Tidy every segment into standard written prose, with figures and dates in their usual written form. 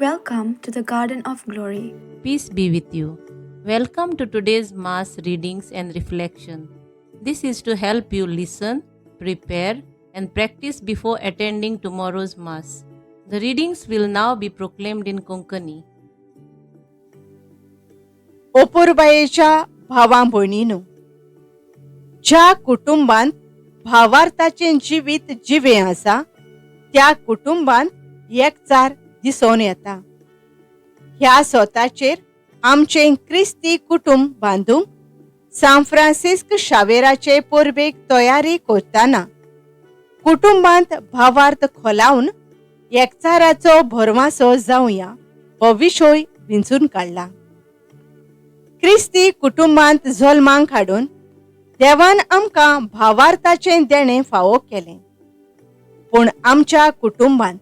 Welcome to the Garden of Glory. Peace be with you. Welcome to today's Mass readings and reflection. This is to help you listen, prepare, and practice before attending tomorrow's Mass. The readings will now be proclaimed in Konkani. ओपुरबायेच्या भावां भयणीनो, ज्या कुटुंबांत भावार्थाचें जिवीत जिवें आसा त्या कुटुंबांत एकचार दिसून येता. ह्या स्वताचेर आमचें क्रिस्ती कुटुंब बांदूंक सान फ्रांसिस्क शावेराचे परबेक तयारी करतना कुटुंबांत भावार्थ खोलावन एकचाराचो भरवंसो जावया हो विशय विंचून काडला. क्रिस्ती कुटुंबांत जल्माक हाडून देवान आमकां भावार्थाचें देणें फावो केलें. पूण आमच्या कुटुंबांत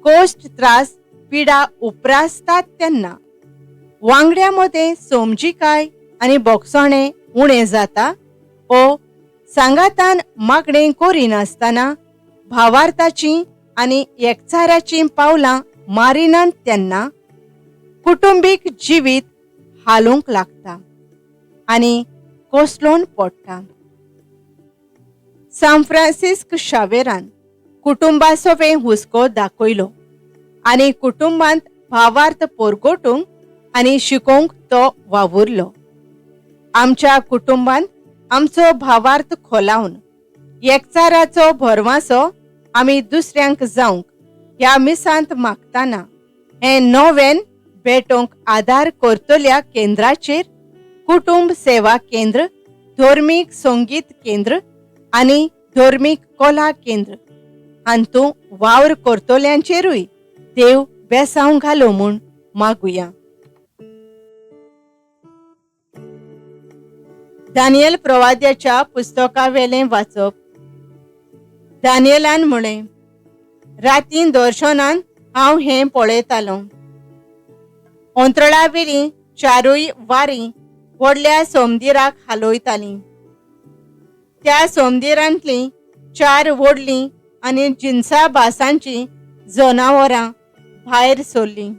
कोश्ट त्रास पिडा उप्रासतात तेन्ना वांगड्या मदें समजिकाय आनी बोगसोणें उणें जाता ओ सांगातान मागणें करिनासतना भावार्थाचीं आनी एकचाराचीं पावलां मारिनात तेन्ना कुटुंबीक जिवीत हालूंक लागता आनी कोसलोन पडटा. सान फ्रांसिस्क शावेरान कुटुंबासोबे हुस्को दाखयलो आनी कुटुंबांत भावार्थ परगटूंक आनी शिकोवंक तो वावुरलो. आमच्या कुटुंबांत आमचो भावार्थ खोलावन एकचाराचो भरवंसो आमी दुसऱ्यांक जावंक ह्या मिसांत मागतना हें नवें भेटोवंक आदार करतल्या केंद्राचेर कुटुंब सेवा केंद्र, धर्मीक संगीत केंद्र आनी धर्मीक कला केंद्र हांतूं वावर करतल्यांचेरूय देव बेसांव घालो म्हूण मागुया. दानियेल प्रवाद्याच्या पुस्तकावेलें वाचप. दानियेलान म्हळें, रातीन दर्शनान हांव हें पळयतालों. अंतरळावेलीं चारूय वारीं व्हडल्या समदिराक हालयतालीं. त्या समदिरांतलीं 4 व्हडलीं आनी जिन्सा भासांचीं जनावरां भायर सरलीं.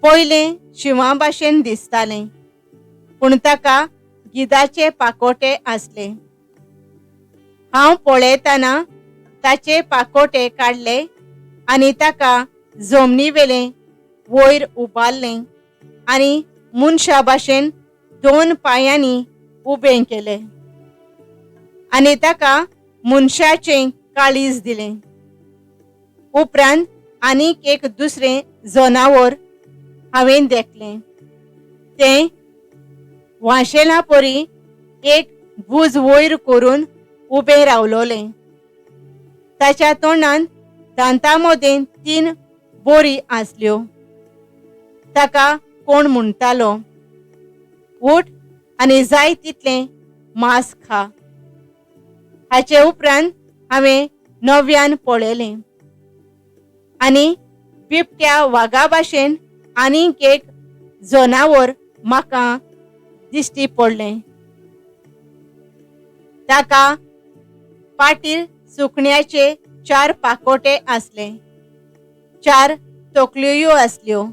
पयलें शिवां भाशेन दिसतालें, पूण ताका गिधाचे पाकोटे आसले. हांव पळयतना ताचे पाकोटे काडले आनी ताका जमनीवेलें वयर उबारलें आनी मनशा भाशेन 2 पांयांनी उबें केलें आनी ताका मनशाचें काळीज दिलें. उपरांत आनीक एक दुसरें जनावर हांवें देखलें. तें वांशेला परी एक भूज वयर करून उबें रावलोलें. ताच्या तोंडांत दांतां मदें 3 बोरी आसल्यो. ताका कोण म्हणटालो, उठ आनी जाय तितलें मांस खा. हाचे उपरांत हांवें नव्यान पळयलें आनी बिबट्या वागा भाशेन आनीक एक जनावर म्हाका दिश्टी पडलें. ताका पाटीर सुकण्याचे 4 पाकोटे आसले, 4 तकल्योय आसल्यो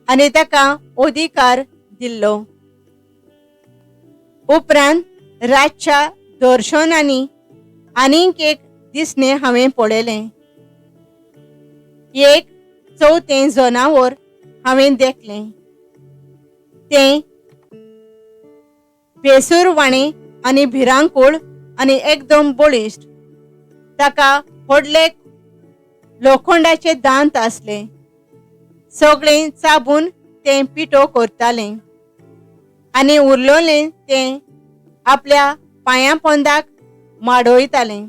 आनी ताका अधिकार दिल्लो. उपरांत रातच्या दर्शनांनी आनीक एक दिसणें हांवें पळयलें. एक 4थें जनावर हांवें देखलें. तें बेसूरवाणें आनी भिरांकूळ आनी एकदम बळिश्ट. ताका व्हडले लोखंडाचे दांत आसले. सगळें चाबून तें पिठो करतालें आनी उरलोलें तें आपल्या पांयां पोंदाक माडोयतालें.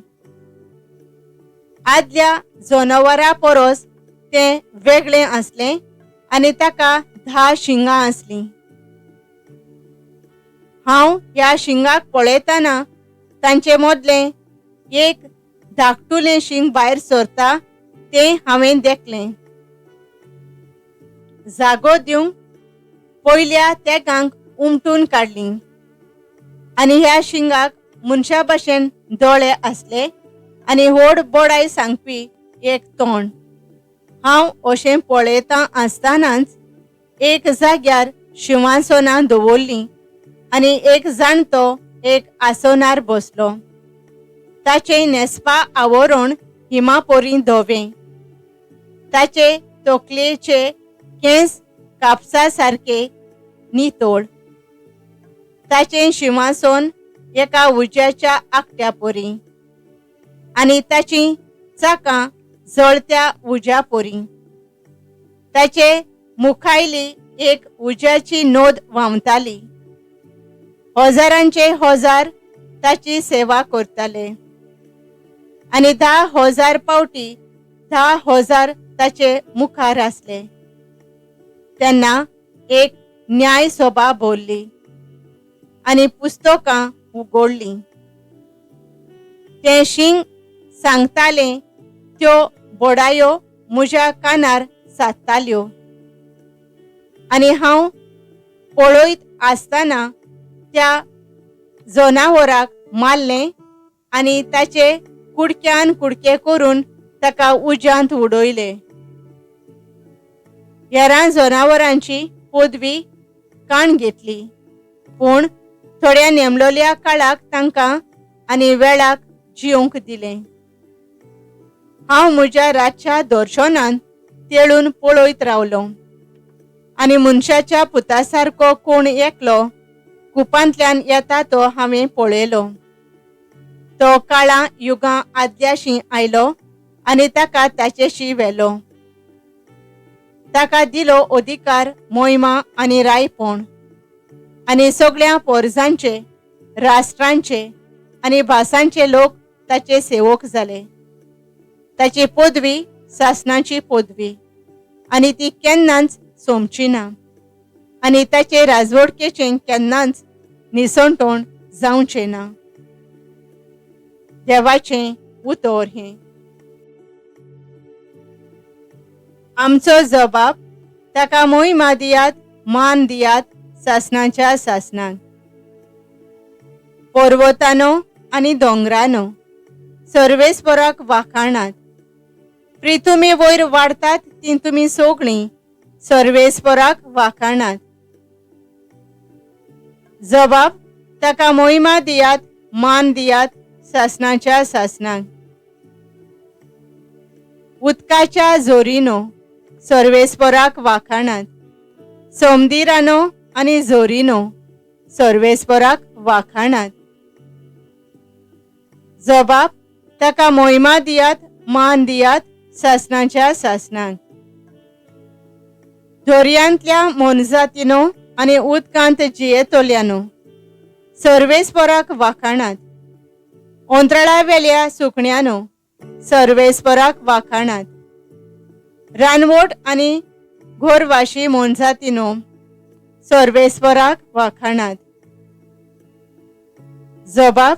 आदल्या जनावरा परस तें वेगळें आसलें आनी ताका 10 शिंगां आसलीं. हांव ह्या शिंगाक पळयतना तांचे मदलें एक धाकटुलें शिंग भायर सरता तें हांवें देखलें. जागो दिवंक पयल्या तेगांक उमटून काडलीं आनी ह्या शिंगाक मनशा भाशेन दोळे आसले आनी व्हड बोडाय सांगपी एक तोंड. हांव अशें पळयता आसतनाच एक जाग्यार शिंवासोनां दवरलीं आनी एक जाणटो एक आसोनार बसलो. ताचें न्हेसपा आवरण हिमापोरी धवें. ताचे तकलेचे केंस कापसा सारके नितळ. ताचें शिंवासन एका उज्याच्या आकट्या परी आनी ताचीं चाकां जळत्या उज्या परी. ताचे मुखायली एक उज्याची नोद व्हांवताली. हजारांचे हजार ताची सेवा करताले आनी 10,000 पावटी 10,000 ताचे मुखार आसले. तेन्ना एक न्याय सभा भरली आनी पुस्तकां उगडलीं. तें शींग सांगतालें त्यो बोडायो म्हज्या कानार सादताल्यो आनी हांव पळयत आसतना त्या जनावराक मारलें आनी ताचे कुडक्यान कुडके करून ताका उज्यांत उडयले. हेरां जनावरांची पदवी काण घेतली, पूण थोड्या नेमलोल्या काळाक तांकां आनी वेळाक जिवंक दिलें. हांव म्हज्या रातच्या दर्शनांत तेळून पळयत रावलों आनी मनशाच्या पुता सारको कोण एकलो कुपांतल्यान येता तो हांवें पळयलो. तो काळा युगां आदल्याशी आयलो आनी ताका ताचेशी व्हेलो. ताका दिलो अधिकार, मोहिमा आनी रायपण आनी सगळ्या पोरजांचे, राष्ट्रांचे आनी भासांचे लोक ताचे सेवक जाले. ताची पदवी सासणाची पदवी आनी ती केन्नाच सोंपची ना आनी ताचे राजवडकेचें केन्नाच निसंतोण जावचें ना. देवाचें उतर हें. आमचो जबाब ताका मोहिमा दियात, मान दियात सासणाच्या सासणाक. पर्वतानो आनी दोंगरानो सर्वेस्पराक वाखाणात. प्रितुमी वयर वाडटात ती तुमी सगळीं सर्वेस्पराक वाखाणात. जबाब ताका मोहिमा दियात, मान दियात सासणाच्या सासणाक. उदकाच्या जोरीनो सर्वेस्पराक वाखाणात. समदिरानो आनी जोरीनो सर्वेस्पराक वाखाणात. जबाब ताका मोहिमा दियात, मान दियात सासणाच्या सासणाक. दर्यांतल्या मोनजातीनो आनी उदकांत जियेतोल्यानो सर्वेस्पराक वाखाणात. अंतराळा वेल्या सुकण्यानो सर्वेस्पराक वाखाणात. रानवट आनी घोरवाशी मोनजातीनो सर्वेस्पराक वाखाणात. जबाब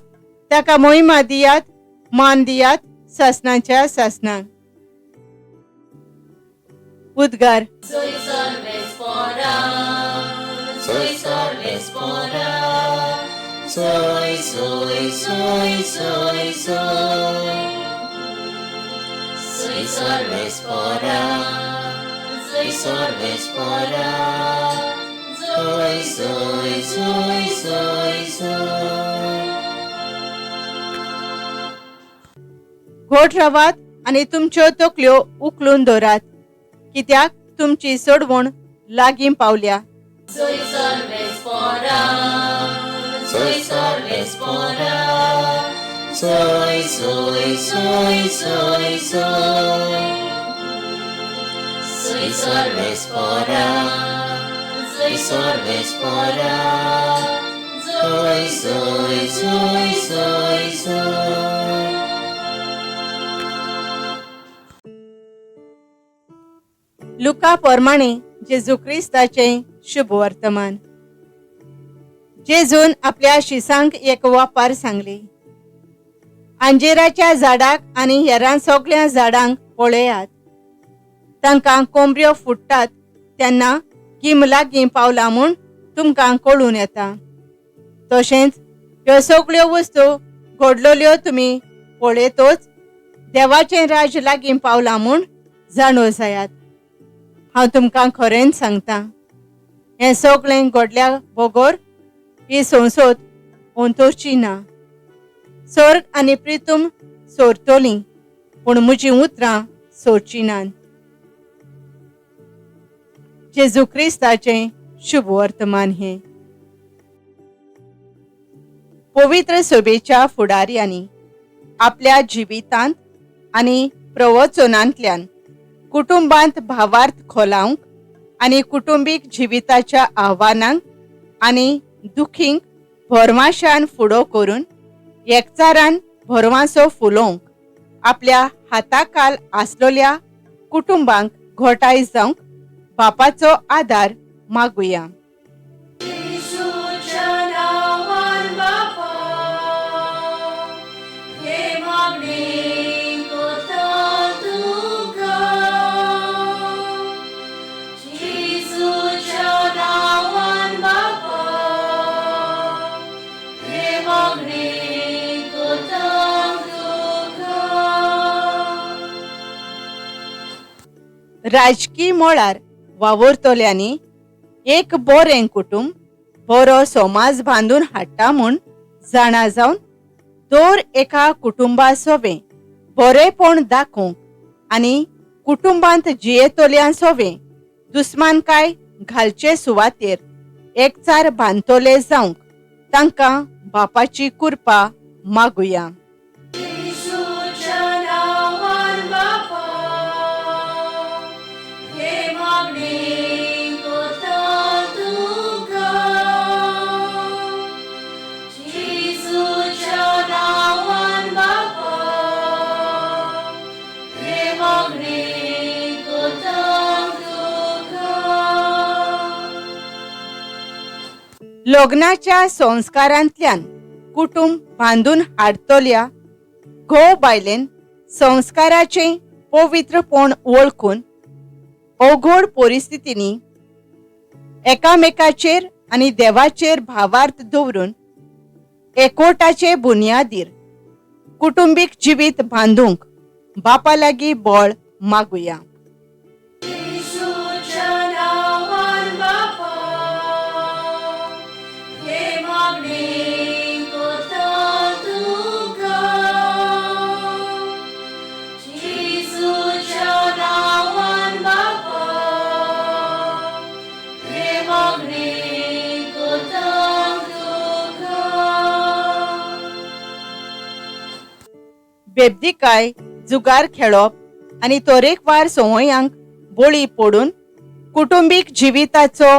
ताका मोहिमा दियात, मान दियात सासणाच्या सासणाक. उद्गार. Soy सर्वेस्परा, soy सर्वेस्परा, soy, soy, soy, soy, soy. Soy सर्वेस्परा, soy सर्वेस्परा, soy, soy, soy, soy, soy. घोट रावात आनी तुमच्यो तकल्यो उखलून दवरात, कित्याक तुमची सोडवण लागीं पावल्या. Soy सर्वेस्परा, soy सर्वेस्परा, soy, soy, soy, soy, soy. Soy सर्वेस्परा, soy सर्वेस्परा, soy, soy, soy, soy, soy. लुका प्रमाणे जेजू क्रिस्ताचें शुभ वर्तमान. जेजून आपल्या शिसांक एक वापार सांगली. अंजिराच्या झाडाक आनी हेरां सगळ्या झाडांक पळयात. तांकां कोंबऱ्यो फुट्टात तेन्ना गीम लागीं पावला म्हूण तुमकां कळून येता. तशेंच ह्यो सगळ्यो वस्तू घडलोल्यो तुमी पळयतोच देवाचें राज लागीं पावलां म्हूण जाणो जायात. हांव तुमकां खरेंच सांगता, हें सगळें घडल्या बगोर ही संवसार अंतरची ना. स्वर्ग आनी पृथ्वी सोरतलीं, पूण म्हजीं उतरां सोरचीं नात. जेजू क्रिस्ताचें शुभ वर्तमान हें. पवित्र सभेच्या फुडाऱ्यांनी आपल्या जिवितांत आनी प्रवचनांतल्यान कुटुंबांत भावार्थ खोलावंक आनी कुटुंबीक जिविताच्या आव्हानांक आनी दुखींक भरमाशान फुडो करून एकचारान भरमासो फुलोवंक आपल्या हाताखाल आसलोल्या कुटुंबांक घोटाय जावंक बापाचो आदार मागुया. राजकीय मळार वावुरतल्यांनी एक बरें कुटुंब बरो समाज बांदून हाडटा म्हूण जाणा जावन दर एका कुटुंबासोवें बरेपण दाखोवंक आनी कुटुंबांत जियेतल्यांसोवें दुस्मानकाय घालचे सुवातेर एकचार बांदतले जावंक तांकां बापाची कृपा मागुया. लग्नाच्या संस्कारांतल्यान कुटुंब बांदून हाडतल्या घोव बायलेन संस्काराचें पवित्रपण वळखून अवघड परिस्थितींनी एकामेकाचेर आनी देवाचेर भावार्थ दवरून एकवटाचे बुनयादीर कुटुंबीक जिवीत बांदूंक बापा लागीं बळ मागुया. बेबदिकाय जुगार खेळप आनी तरेकवार संवयांक बळी पडून कुटुंबीक जिविताचो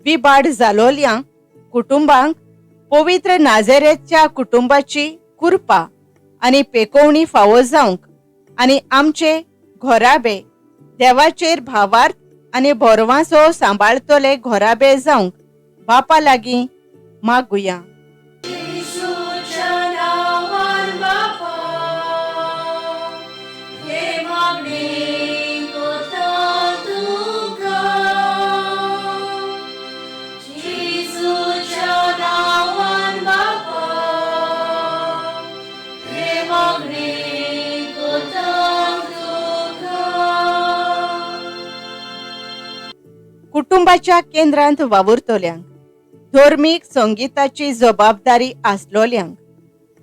विबाड जालोल्या कुटुंबांक पवित्र नाझारेथच्या कुटुंबाची कृपा आनी पेकोवणी फावो जावंक आनी आमचे घोराबे देवाचेर भावार्थ आनी भरवासो सांबाळतले घोराबे जावंक बापा लागीं मागुया. कुटुंबाच्या केंद्रांत वावुरतल्यांक धर्मीक संगीताची जबाबदारी आसलोल्यांक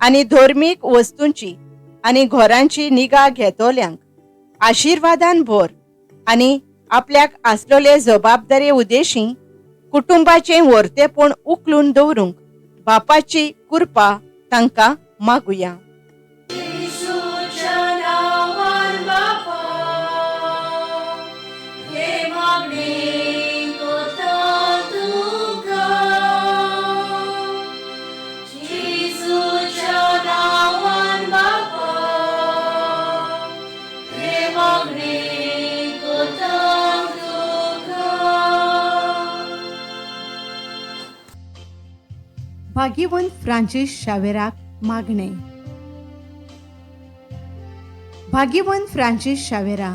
आनी धर्मीक वस्तूंची आनी घरांची निगा घेतोल्यांक आशिर्वादान भर आनी आपल्याक आसलोले जबाबदारे उदेशी कुटुंबाचें वर्तेपण उखलून दवरूंक बापाची कृपा तांकां मागुया. भाग्यवंत फ्रांसीस शावेराक मागणे. भाग्यवंत फ्रांसीस शावेरा,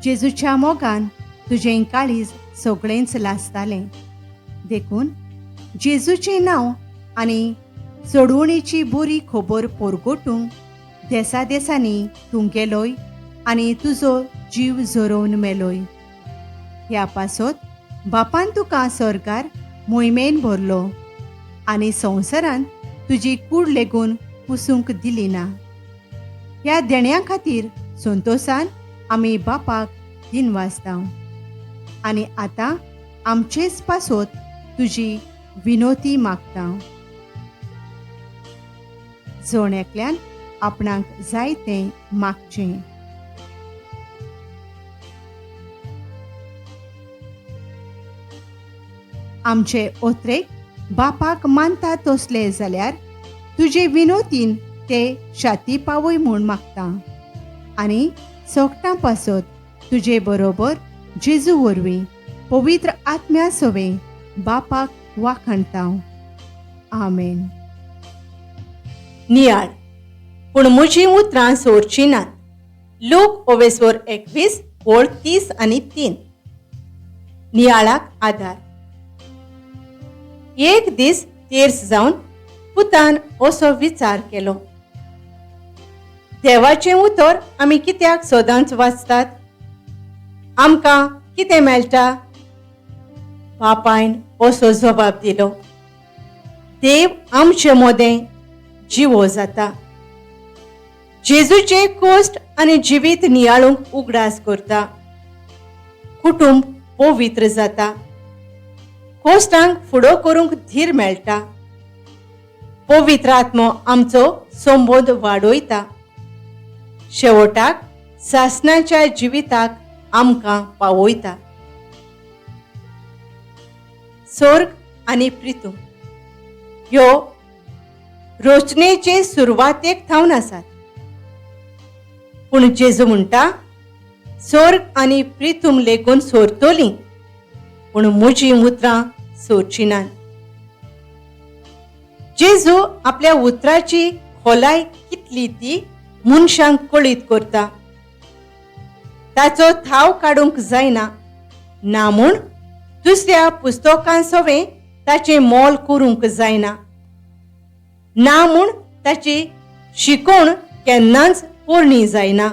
जेजूच्या मोगान तुजें काळीज सगळेंच लासतालें. देखून जेजूचें नांव आनी सोडवणेची बरी खबर परगोटूंक देसा देसांनी तूं गेलोय आनी तुजो जीव जोरोवन मेलोय. ह्या पासत बापान तुका स्वर्गार मोहिमेन भरलो आनी संवसारान तुजी कूड लेगून पुसूंक दिली ना. ह्या देण्या खातीर संतोशान आमी बापाक दिन वाजता आनी आतां आमचेच पासत तुजी विनोती मागता. जोण एकल्यान आपणाक जाय तें मागचें. आमचे ओत्रेक बापाक मानता तसले जाल्यार तुजे विनोतीन ते शाती पावय म्हूण मागता आनी सोगटां पासत तुजे बरोबर जेजू वरवीं पवित्र आत्म्या सोवे बापाक वाखणटा. आमेन. नियाळ पूण म्हजीं उतरां सोरचीं नात. लोक 21 ओळ 30 आनी 3. नियाळाक आदार. एक दीस तेर्स जावन पुतान असो विचार केलो, देवाचें उतर आमी कित्याक सदांच वाचतात? आमकां कितें मेळटा? बापायन असो जबाब दिलो, देव आमचे मोदें जिवो जाता. जेजूचे कोश्ट आनी जिवीत नियाळूंक उगडास करता. कुटुंब पवित्र जाता. कोश्टांक फुडो करूंक धीर मेळटा. पवित्र आत्मो आमचो संबोध वाडयता. शेवटाक सासणाच्या जिविताक आमकां पावयता. स्वर्ग आनी प्रितूम ह्यो रोचनेचे सुरवातेक थावन आसात. पूण जेजू म्हणटा, स्वर्ग आनी प्रितूम लेगून सोरतलीं, पूण म्हजीं उतरां सोरचीं नात. जेजू आपल्या उतराची खोलाय कितली ती मनशांक कळीत करता. ताचो थाव काडूंक जायना ना म्हूण दुसऱ्या पुस्तकां सोवें ताचें मोल करूंक जायना ना म्हूण ताची शिकवण केन्नाच पोरणी जायना.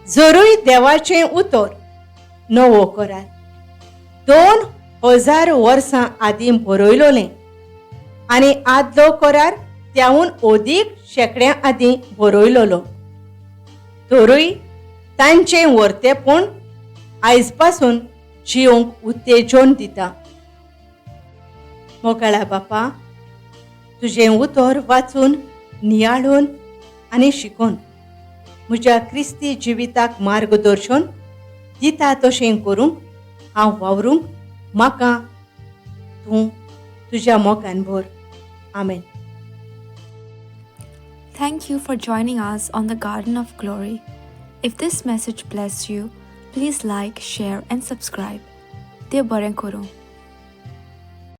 जरूय देवाचें उतर नवो करार 2000 वर्सां आदीं बरयलोलें आनी आदलो करार त्याहून अदीक शेकड्यां आदीं बरयलोलो. तरूय तांचें वर्तेपण आयज पासून जिवंक उत्तेजन दिता. मोगाळा बापा, तुजें उतर वाचून नियाळून आनी शिकून म्हज्या क्रिस्ती जिविताक मार्गदर्शन दिता तशें करूंक हांव वावरूंक म्हाका तूं तुज्या मोगान भर. आमेन. Thank you for joining us on the Garden of Glory. If this message blessed you, please like, share, and subscribe. Dev baren koro.